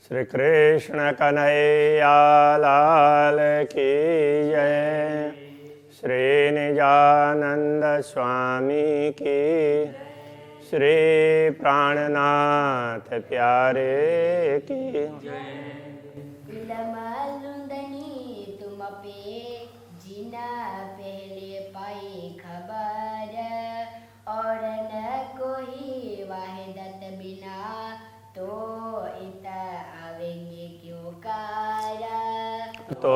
श्री कृष्ण कन्हैया लाल की जय। श्री निजानंद स्वामी की, श्री प्राणनाथ प्यारे की विलमलुंदनी तुम पे जीना पहले पाई खबर, और न कोई वाहिदत बिना तो इत आवेंगे क्यों काया। तो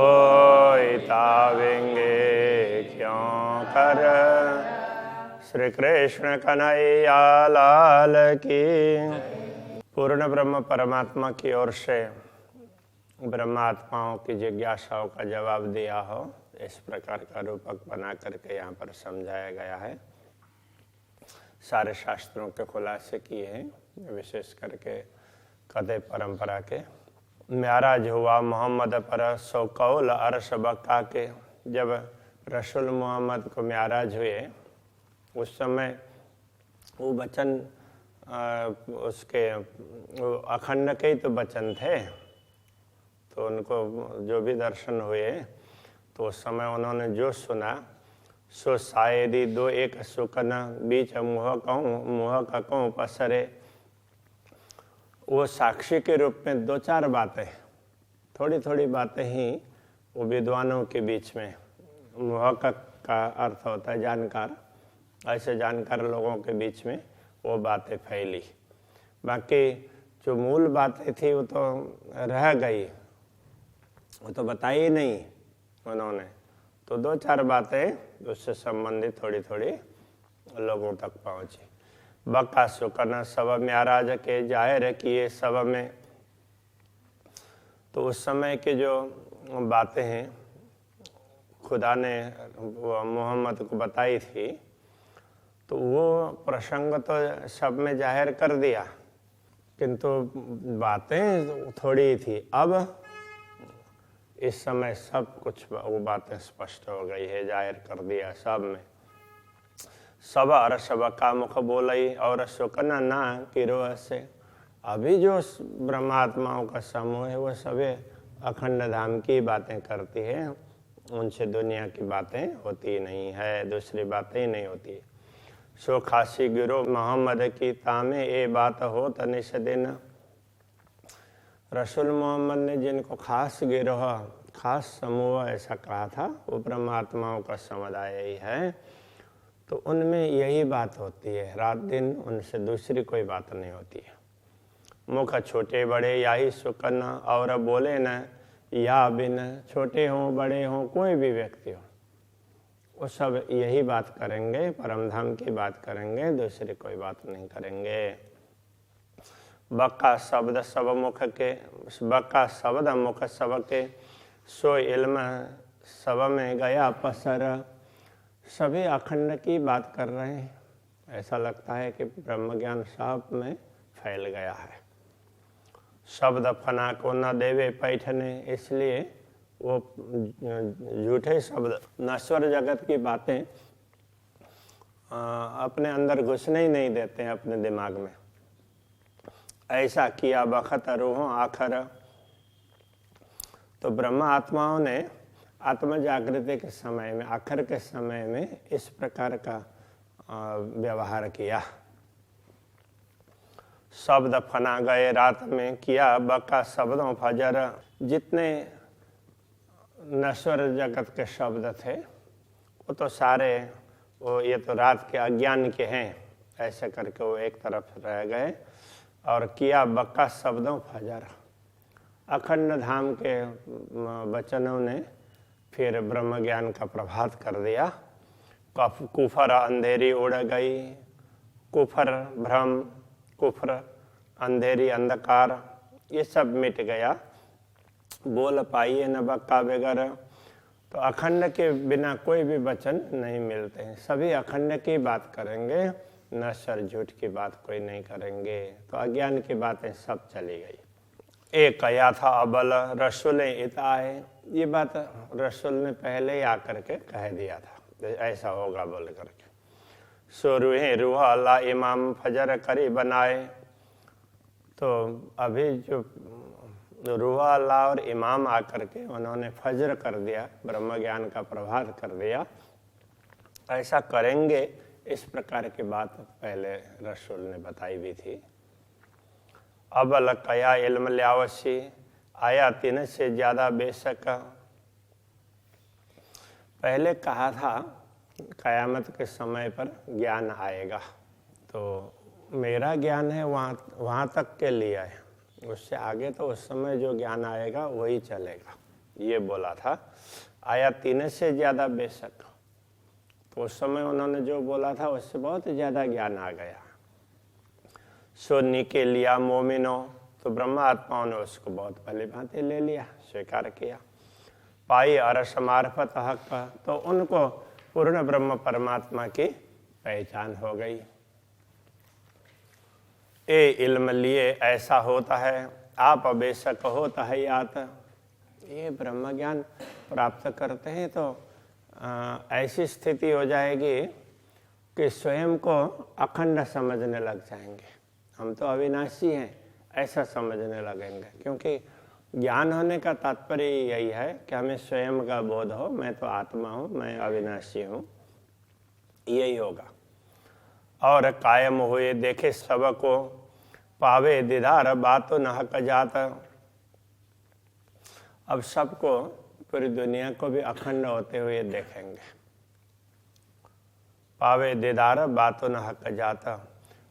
इतावेंगे क्यों कर। श्री कृष्ण कन्हैया लाल की। पूर्ण ब्रह्म परमात्मा की ओर से ब्रह्मात्माओं की जिज्ञासाओं का जवाब दिया हो, इस प्रकार का रूपक बना करके यहाँ पर समझाया गया है। सारे शास्त्रों के खुलासे किए हैं, विशेष करके कदे परंपरा के। म्याराज हुआ मोहम्मद पर सो कौल अरश बक्का के। जब रसूल मोहम्मद को म्याराज हुए उस समय वो वचन उसके अखंड के ही तो वचन थे, तो उनको जो भी दर्शन हुए तो उस समय उन्होंने जो सुना सो शायदी दो एक सुकन बीच मुँह का कहूँ पसरे। वो साक्षी के रूप में दो चार बातें, थोड़ी थोड़ी बातें ही वो विद्वानों के बीच में, मुहक्कक का अर्थ होता है जानकार, ऐसे जानकार लोगों के बीच में वो बातें फैली। बाकी जो मूल बातें थी वो तो रह गई, वो तो बताई नहीं उन्होंने। तो दो चार बातें उससे संबंधित थोड़ी थोड़ी लोगों तक पहुँची। बक्का सुकन सब म्याराज के जाहिर किए सब में। तो उस समय के जो बातें हैं खुदा ने मोहम्मद को बताई थी, तो वो प्रसंग तो सब में जाहिर कर दिया, किंतु बातें थोड़ी थी। अब इस समय सब कुछ वो बातें स्पष्ट हो गई है, जाहिर कर दिया सब में। सब अरस बका मुख बोलई और सुकन ना किरो से। अभी जो ब्रह्मात्माओं का समूह है वो सभी अखंड धाम की बातें करती है, उनसे दुनिया की बातें होती नहीं है, दूसरी बातें ही नहीं होती। सो खासी गिरो मोहम्मद की तामे ये बात हो तनिश दिन। रसूल मोहम्मद ने जिनको खास गिरोह, खास समूह ऐसा कहा था, वो ब्रह्मात्माओं का समुदाय ही है। तो उनमें यही बात होती है, रात दिन उनसे दूसरी कोई बात नहीं होती है। मुख छोटे बड़े या ही सुकन और बोले न या बिन। छोटे हों बड़े हों कोई भी व्यक्ति हो, वो सब यही बात करेंगे, परमधाम की बात करेंगे, दूसरी कोई बात नहीं करेंगे। बक्का शब्द सब मुख के, बक्का शब्द मुख सब के, सो इल्म सब में गया पसर। सभी अखंड की बात कर रहे हैं, ऐसा लगता है कि ब्रह्म ज्ञान सब में फैल गया है। शब्द फना को न देवे पैठने, इसलिए वो झूठे शब्द, नश्वर जगत की बातें अपने अंदर घुसने ही नहीं देते हैं अपने दिमाग में। ऐसा किया बखत रूहों आखर। तो ब्रह्म आत्माओं ने आत्म जागृति के समय में, आखिर के समय में इस प्रकार का व्यवहार किया। शब्द फना गए रात में किया बका शब्दों फजर। जितने नश्वर जगत के शब्द थे वो तो सारे वो ये तो रात के अज्ञान के हैं, ऐसे करके वो एक तरफ रह गए। और किया बका शब्दों फजर। अखंड धाम के वचनों ने फिर ब्रह्म ज्ञान का प्रभात कर दिया। कुफर अंधेरी उड़ गई। कुफर भ्रम, कुफर अंधेरी अंधकार, ये सब मिट गया। बोल पाइए न बक्का बगैर। तो अखंड के बिना कोई भी वचन नहीं मिलते हैं, सभी अखंड की बात करेंगे, नश्वर झूठ की बात कोई नहीं करेंगे। तो अज्ञान की बातें सब चली गई। एक कया था अबल रसूल इताए, ये बात रसूल ने पहले ही आकर के कह दिया था ऐसा होगा बोल करके। सो रूह अल्लाह इमाम फजर करी बनाए। तो अभी जो रूहा अल्लाह और इमाम आकर के उन्होंने फज्र कर दिया, ब्रह्म ज्ञान का प्रभात कर दिया। ऐसा करेंगे, इस प्रकार की बात पहले रसूल ने बताई भी थी। अब अलकया इल्म ल्यावसी, आया 3 से ज़्यादा बेशक। पहले कहा था क़यामत के समय पर ज्ञान आएगा, तो मेरा ज्ञान है वहाँ तक के लिए है, उससे आगे तो उस समय जो ज्ञान आएगा वही चलेगा, ये बोला था। आया 3 से ज़्यादा बेशक, तो उस समय उन्होंने जो बोला था उससे बहुत ज़्यादा ज्ञान आ गया। सोनी के लिया मोमिनो, तो ब्रह्म आत्माओं ने उसको बहुत भली भांति ले लिया, स्वीकार किया। पाई अरस मार्फत हक, तो उनको पूर्ण ब्रह्म परमात्मा की पहचान हो गई। ए इल्म लिए ऐसा होता है, आप बेशक होता है यात। ये ब्रह्म ज्ञान प्राप्त करते हैं तो ऐसी स्थिति हो जाएगी कि स्वयं को अखंड समझने लग जाएंगे। हम तो अविनाशी हैं ऐसा समझने लगेंगे, क्योंकि ज्ञान होने का तात्पर्य यही है कि हमें स्वयं का बोध हो, मैं तो आत्मा हूँ, मैं अविनाशी हूँ, यही होगा। और कायम हुए देखे सबको, पावे दीदार बातो न हक जात। अब सबको, पूरी दुनिया को भी अखंड होते हुए देखेंगे। पावे दीदार बातो न हक जात।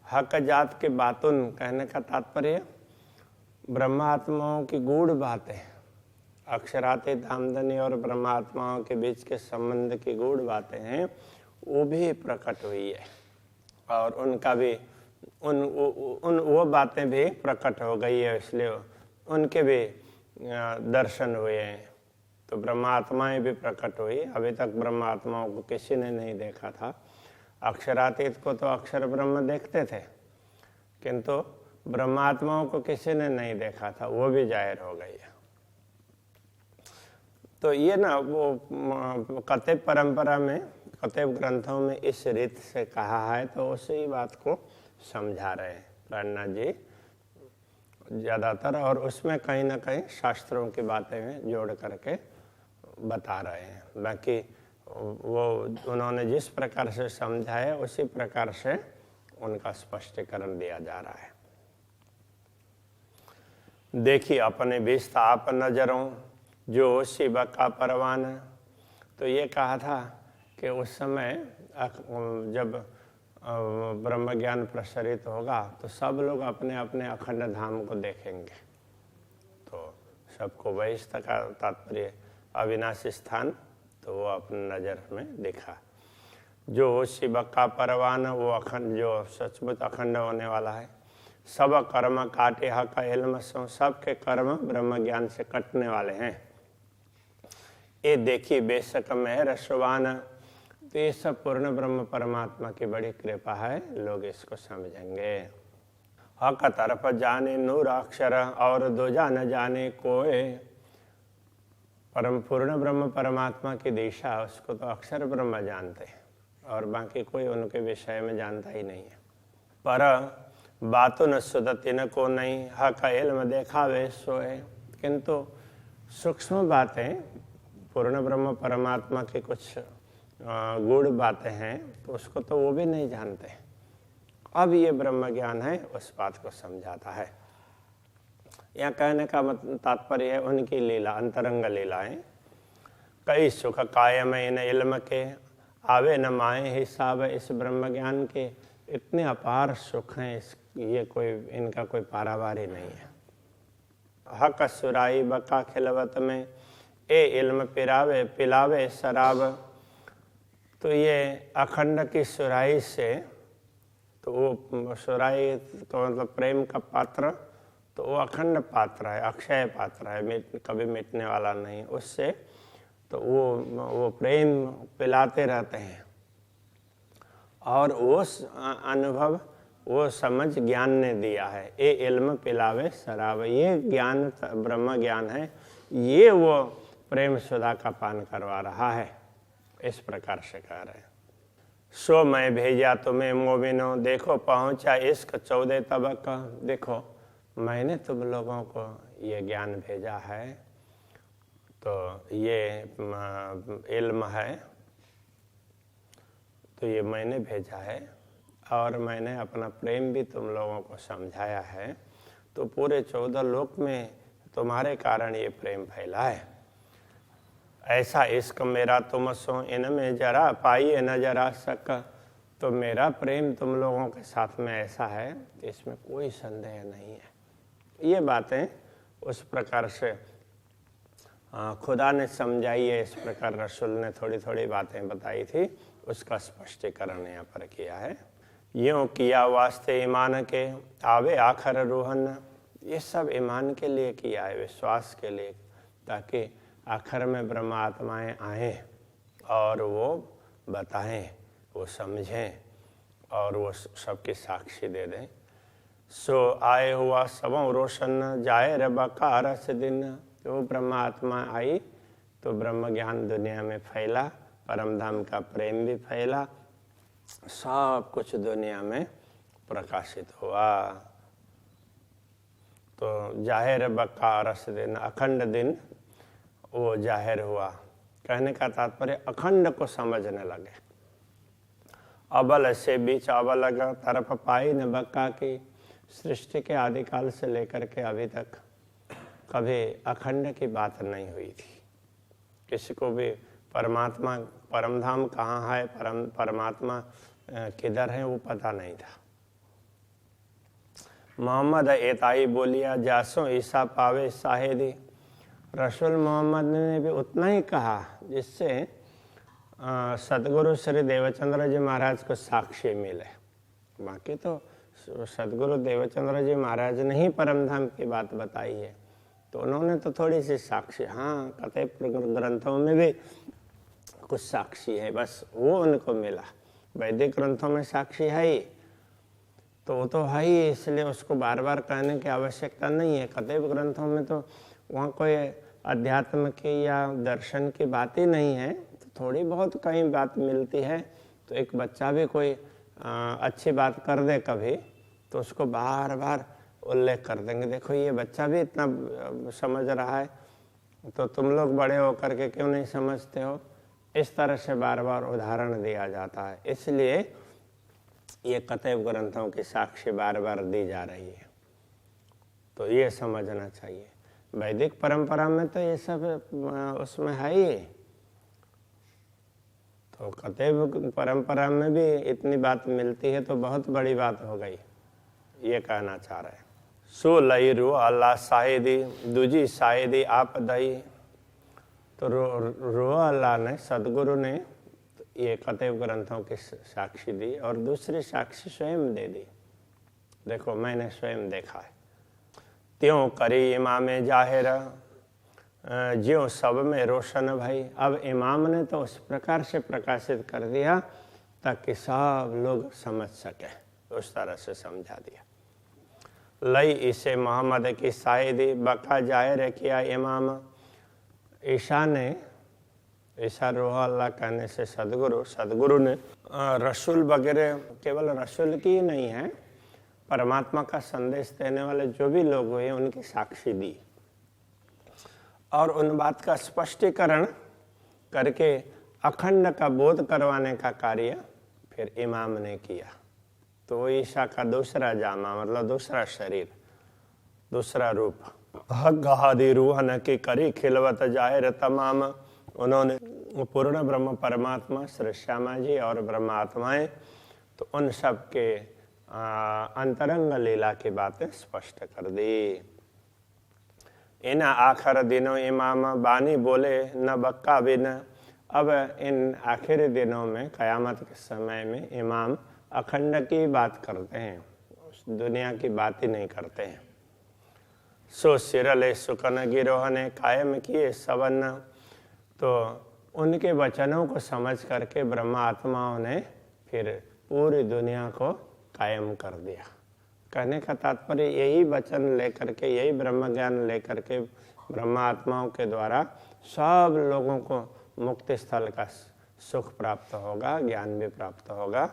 हक जात के बातुन कहने का तात्पर्य ब्रह्मात्माओं की गूढ़ बातें, अक्षरातीत आमदनी और ब्रह्मात्माओं के बीच के संबंध की गूढ़ बातें हैं, वो भी प्रकट हुई है, और उनका भी वो बातें भी प्रकट हो गई है, इसलिए उनके भी दर्शन हुए हैं। तो ब्रह्मात्माएं भी प्रकट हुई। अभी तक ब्रह्मात्माओं को किसी ने नहीं देखा था। अक्षरातीत को तो अक्षर ब्रह्म देखते थे, किंतु ब्रह्मात्माओं को किसी ने नहीं देखा था, वो भी जाहिर हो गई है। तो ये ना वो कतेब परंपरा में, कतेब ग्रंथों में इस रीत से कहा है, तो उसी बात को समझा रहे हैं प्राणनाथ जी ज़्यादातर, और उसमें कहीं ना कहीं शास्त्रों की बातें जोड़ करके बता रहे हैं। बाकी वो उन्होंने जिस प्रकार से समझा है उसी प्रकार से उनका स्पष्टीकरण दिया जा रहा है। देखिए अपने विस्थाप नजरों, जो शिव का परवान। तो ये कहा था कि उस समय जब ब्रह्म ज्ञान प्रसरित होगा तो सब लोग अपने अपने अखंड धाम को देखेंगे। तो सबको वैश्य का तात्पर्य अविनाशी स्थान, तो वो अपने नज़र में देखा। जो शिव का परवान, वो अखंड, जो सचमुच अखंड होने वाला है। सब कर्म काटे हक इल्म सो, सबके कर्म ब्रह्म ज्ञान से कटने वाले हैं। ये देखिए बेशक में रसवान, तो ये सब पूर्ण ब्रह्म परमात्मा की बड़ी कृपा है, लोग इसको समझेंगे। हक तरफ जाने नूर अक्षर, और दूजा न जाने कोई। परम पूर्ण ब्रह्म परमात्मा की दिशा, उसको तो अक्षर ब्रह्म जानते हैं, और बाकी कोई उनके विषय में जानता ही नहीं है। पर बातों न सुदती न को नहीं, हक इल्म देखावे सोए। किंतु सूक्ष्म बातें, पूर्ण ब्रह्म परमात्मा की कुछ गूढ़ बातें हैं, तो उसको तो वो भी नहीं जानते। अब ये ब्रह्म ज्ञान है, उस बात को समझाता है। यहाँ कहने का तात्पर्य है उनकी लीला, अंतरंग लीलाएं। कई सुख कायम इन इल्म के, आवे न माए हिसाब इस ब्रह्म ज्ञान के। इतने अपार सुख हैं, ये कोई, इनका कोई पारावार ही नहीं है। हक सुराई बका खिलवत में, ए इल्म पिलावे शराब। तो ये अखंड की सुराई से, तो वो सुराई तो मतलब प्रेम का पात्र, तो वो अखंड पात्र है, अक्षय पात्र है, कभी मिटने वाला नहीं। उससे तो वो प्रेम पिलाते रहते हैं, और वो अनुभव, वो समझ ज्ञान ने दिया है। ए इल्म पिलावे शराब, ये ज्ञान ब्रह्म ज्ञान है, ये वो प्रेम सुधा का पान करवा रहा है। इस प्रकार से कह रहे हैं। सो मैं भेजा तुम्हें मोमिनो, देखो पहुंचा इश्क 14 तबक। देखो मैंने तुम लोगों को ये ज्ञान भेजा है, तो ये इल्म है, तो ये मैंने भेजा है, और मैंने अपना प्रेम भी तुम लोगों को समझाया है, तो पूरे 14 लोक में तुम्हारे कारण ये प्रेम फैला है। ऐसा इश्क मेरा तुम सो इनमें जरा पाइए न जरा शक। तो मेरा प्रेम तुम लोगों के साथ में ऐसा है, इसमें कोई संदेह नहीं है। ये बातें उस प्रकार से खुदा ने समझाई है, इस प्रकार रसूल ने थोड़ी थोड़ी बातें बताई थी, उसका स्पष्टीकरण यहाँ पर किया है। यूँ किया वास्ते ईमान के आवे आखर रूहन। ये सब ईमान के लिए किया है, विश्वास के लिए, ताकि आखिर में ब्रह्म आत्माएँ आएँ और वो बताएं, वो समझें और वो सबकी साक्षी दे दें। सो आए हुआ सबों रोशन जाए रबका रस दिन। तो ब्रह्म आत्मा आई तो ब्रह्म ज्ञान दुनिया में फैला, परम धाम का प्रेम भी फैला, सब कुछ दुनिया में प्रकाशित हुआ। तो जाहिर बका रस दिन, अखंड दिन वो जाहिर हुआ। कहने का तात्पर्य अखंड को समझने लगे। अबल से बीच अबल तरफ पाई न बक्का की। सृष्टि के आदिकाल से लेकर के अभी तक कभी अखंड की बात नहीं हुई थी। किसी को भी परमात्मा परमधाम कहाँ है, परमात्मा किधर है, वो पता नहीं था। मोहम्मद एताई बोलिया जासो ईसा पावे साहेदी। रसूल मोहम्मद ने भी उतना ही कहा जिससे सतगुरु श्री देवचंद्र जी महाराज को साक्षी मिले। बाकी तो सतगुरु देवचंद्र जी महाराज ने ही परमधाम की बात बताई है, तो उन्होंने तो थोड़ी सी साक्षी, हाँ कतई ग्रंथों में भी कुछ साक्षी है, बस वो उनको मिला। वैदिक ग्रंथों में साक्षी है ही, तो वो तो है ही, इसलिए उसको बार बार कहने की आवश्यकता नहीं है। कतई ग्रंथों में तो वहाँ कोई अध्यात्म की या दर्शन की बात ही नहीं है, तो थोड़ी बहुत कहीं बात मिलती है। तो एक बच्चा भी कोई अच्छी बात कर दे कभी, तो उसको बार बार उल्लेख कर देंगे, देखो ये बच्चा भी इतना समझ रहा है, तो तुम लोग बड़े होकर के क्यों नहीं समझते हो। इस तरह से बार बार उदाहरण दिया जाता है, इसलिए ये कतई ग्रंथों की साक्षी बार बार दी जा रही है। तो ये समझना चाहिए। वैदिक परंपरा में तो ये सब उसमें है ही, तो कतई परंपरा में भी इतनी बात मिलती है तो बहुत बड़ी बात हो गई, ये कहना चाह रहे हैं। सो लई रो अल्लाह शाहिदी दूजी शाहिदी आप दई। तो रो अल्लाह ने, सदगुरु ने ये कतई ग्रंथों की साक्षी दी और दूसरी साक्षी स्वयं दे दी। देखो मैंने स्वयं देखा है। त्यों करी इमाम जाहिर ज्यों सब में रोशन भाई। अब इमाम ने तो उस प्रकार से प्रकाशित कर दिया ताकि सब लोग समझ सके, उस तरह से समझा दिया। लई इसे मोहम्मद की शाहिदी बका जाहिर किया इमाम। ईशा ने, ईशा रोह अल्लाह कहने से सदगुरु ने रसूल वगैरह, केवल रसूल की ही नहीं है, परमात्मा का संदेश देने वाले जो भी लोग हुए उनकी साक्षी दी और उन बात का स्पष्टीकरण करके अखंड का बोध करवाने का कार्य फिर इमाम ने किया। तो ईशा का दूसरा जामा, मतलब दूसरा शरीर, दूसरा रूप। गहादी रूहन की करी खिलवत जाहिर तमाम। उन्होंने पूर्ण ब्रह्म परमात्मा श्री श्यामा जी और ब्रह्म आत्माएं, तो उन सब के अंतरंग लीला की बातें स्पष्ट कर दी। इन आखिर दिनों इमाम बानी बोले न बक्का बिन। अब इन आखिरी दिनों में, कयामत के समय में, इमाम अखंड की बात करते हैं, दुनिया की बात ही नहीं करते हैं। सो सिरले सुकन गिरोह ने कायम किए सवन। तो उनके वचनों को समझ करके ब्रह्म आत्माओं ने फिर पूरी दुनिया को कायम कर दिया। कहने का तात्पर्य यही वचन लेकर के, यही ब्रह्म ज्ञान लेकर के ब्रह्म आत्माओं के द्वारा सब लोगों को मुक्ति स्थल का सुख प्राप्त होगा, ज्ञान भी प्राप्त होगा।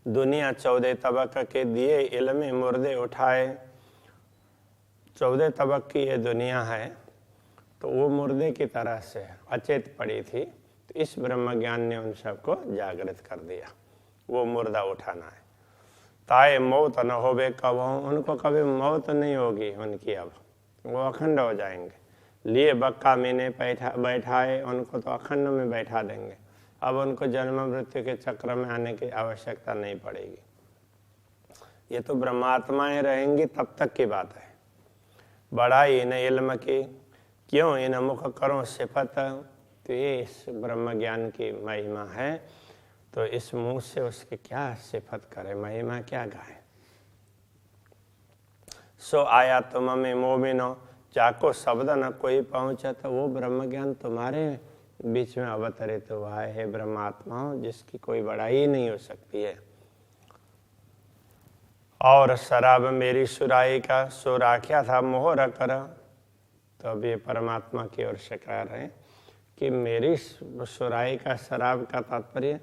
दुनिया 14 तबक के दिए इल्म मुर्दे उठाए। 14 तबक की ये दुनिया है, तो वो मुर्दे की तरह से अचेत पड़ी थी। तो इस ब्रह्म ज्ञान ने उन सबको जागृत कर दिया। वो मुर्दा उठाना है। ताए मौत न होवे कबहू, उनको कभी मौत नहीं होगी उनकी, अब वो अखंड हो जाएंगे। लिए बक्का मीने बैठाए, उनको तो अखंड में बैठा देंगे। अब उनको जन्म मृत्यु के चक्र में आने की आवश्यकता नहीं पड़ेगी। ये तो ब्रह्मात्माएं रहेंगी तब तक की बात है। बढ़ाई इन इल्म की, क्यों इन मुख करो सिफत। तो ये इस ब्रह्म ज्ञान की महिमा है, तो इस मुंह से उसकी क्या सिफत करे, महिमा क्या गाए। सो आया तुम में मोमिनो, जाको शब्द न कोई पहुँचा। तो वो ब्रह्म ज्ञान तुम्हारे बीच में अवतरित हुआ है ब्रह्मात्माओं, जिसकी कोई बढ़ाई नहीं हो सकती है। और शराब मेरी सुराई का, सो राख्या था मोहर कर। तो अब ये परमात्मा की ओर से कह रहे हैं कि मेरी सुराई का, शराब का तात्पर्य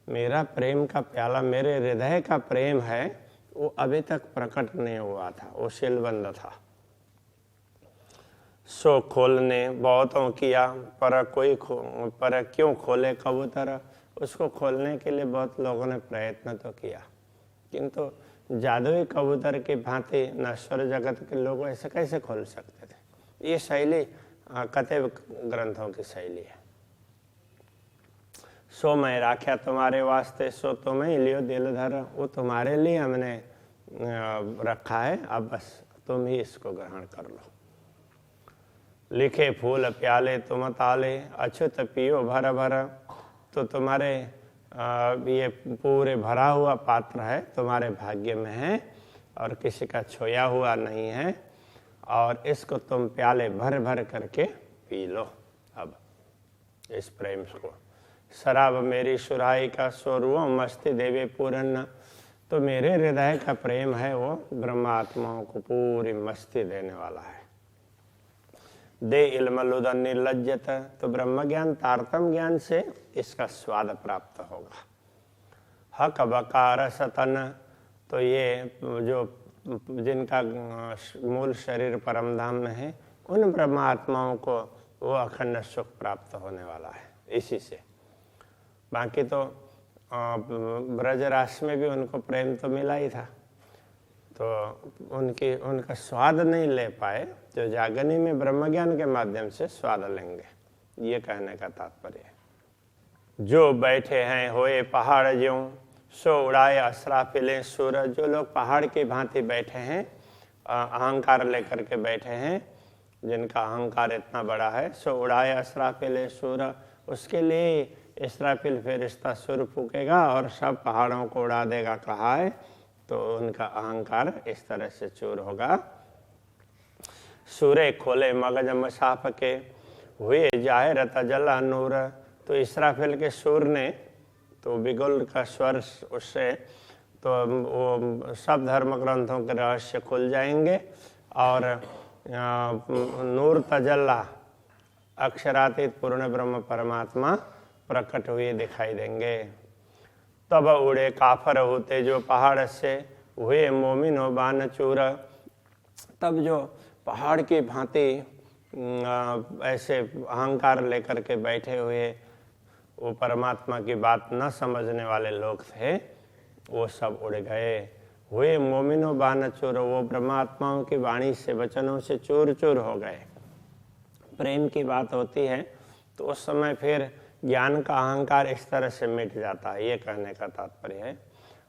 मेरा प्रेम का प्याला, मेरे हृदय का प्रेम है, वो अभी तक प्रकट नहीं हुआ था, वो सीलबंद था। सो खोलने बहुतों किया, पर क्यों खोले कबूतर। उसको खोलने के लिए बहुत लोगों ने प्रयत्न तो किया, किंतु जादुई कबूतर की भांति नश्वर जगत के लोग ऐसे कैसे खोल सकते थे। ये शैली कथेव ग्रंथों की शैली है। सो मैं राख्या तुम्हारे वास्ते, सो तुम्हें लियो दिल धर। वो तुम्हारे लिए हमने रखा है, अब बस तुम ही इसको ग्रहण कर लो। लिखे फूल प्याले तुम ताले, अछूत पियो भर भर। तो तुम्हारे ये पूरे भरा हुआ पात्र है, तुम्हारे भाग्य में है और किसी का छोया हुआ नहीं है, और इसको तुम प्याले भर भर करके पी लो अब इस प्रेम को। शराब मेरी सुराई का, सोरुओं मस्ती देवे पूरन। तो मेरे हृदय का प्रेम है, वो ब्रह्मात्माओं को पूरी मस्ती देने वाला है। दे इल्म लुदन निर्लज्जत। तो ब्रह्म ज्ञान तारतम ज्ञान से इसका स्वाद प्राप्त होगा। हक बकार सतन। तो ये जो जिनका मूल शरीर परमधाम में है, उन ब्रह्मात्माओं को वो अखंड सुख प्राप्त होने वाला है इसी से। बाकी तो ब्रजरास में भी उनको प्रेम तो मिला ही था, तो उनका स्वाद नहीं ले पाए, जो जागनी में ब्रह्मज्ञान के माध्यम से स्वाद लेंगे, ये कहने का तात्पर्य है। जो बैठे हैं होए पहाड़ ज्यों, सो उड़ाए असराफिले सूर। जो लोग पहाड़ की भांति बैठे हैं, अहंकार लेकर के बैठे हैं, जिनका अहंकार इतना बड़ा है, सो उड़ाए असराफिले सूर। उसके लिए इसराफिल फरिश्ता सुर फूकेगा और सब पहाड़ों को उड़ा देगा कहा है, तो उनका अहंकार इस तरह से चूर होगा। सूरे खोले मगज मसाफ के, हुए जाहिर तजला नूर। तो इसराफिल के सूर ने तो बिगुल का स्वर उससे तो वो सब धर्म ग्रंथों के रहस्य खुल जाएंगे, और नूर तजल्ला अक्षरातीत पूर्ण ब्रह्म परमात्मा प्रकट हुए दिखाई देंगे। तब उड़े काफर होते जो पहाड़ से, हुए मोमिन हो बान चूर। तब जो पहाड़ की भांति ऐसे अहंकार लेकर के बैठे हुए वो परमात्मा की बात न समझने वाले लोग थे, वो सब उड़ गए। हुए मोमिनो बान चूर। वो ब्रह्मात्माओं की वाणी से, वचनों से चूर चूर हो गए। प्रेम की बात होती है तो उस समय फिर ज्ञान का अहंकार इस तरह से मिट जाता है, ये कहने का तात्पर्य है।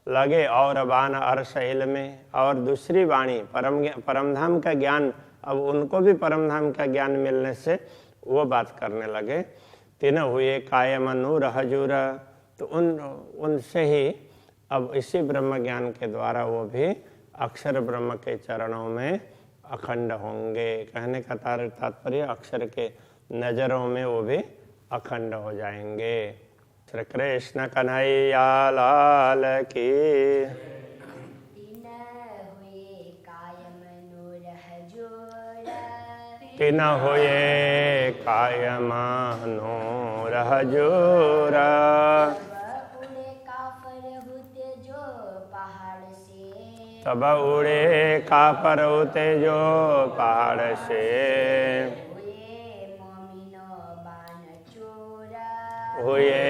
लगे और बान अर्श इल्म में। और दूसरी वाणी परमधाम का ज्ञान, अब उनको भी परमधाम का ज्ञान मिलने से वो बात करने लगे। तीन हुए कायम नूर हजूर। तो उनसे ही अब इसी ब्रह्म ज्ञान के द्वारा वो भी अक्षर ब्रह्म के चरणों में अखंड होंगे। कहने का तात्पर्य अक्षर के नजरों में वो भी अखंड हो जाएंगे। श्री कृष्ण कन्हैया लाल की। तीन हुए कायम नूर हजूर। तब उड़े का पर तेजो पहाड़ से हुए मोमिनो बान चोरा हुए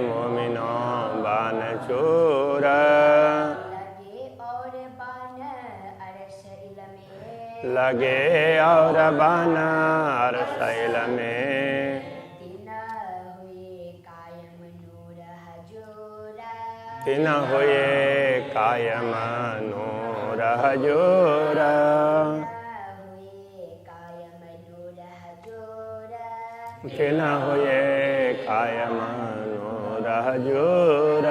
मोमिनो बान चोर लगे और बान अरसैल में लगे और बान अरसैल में दिन हुए कायम नूर हजूरा दिन हुए कायम नूर हजूर हुए कायम नूर हजूरा दिन हुए कायम नूर हजूर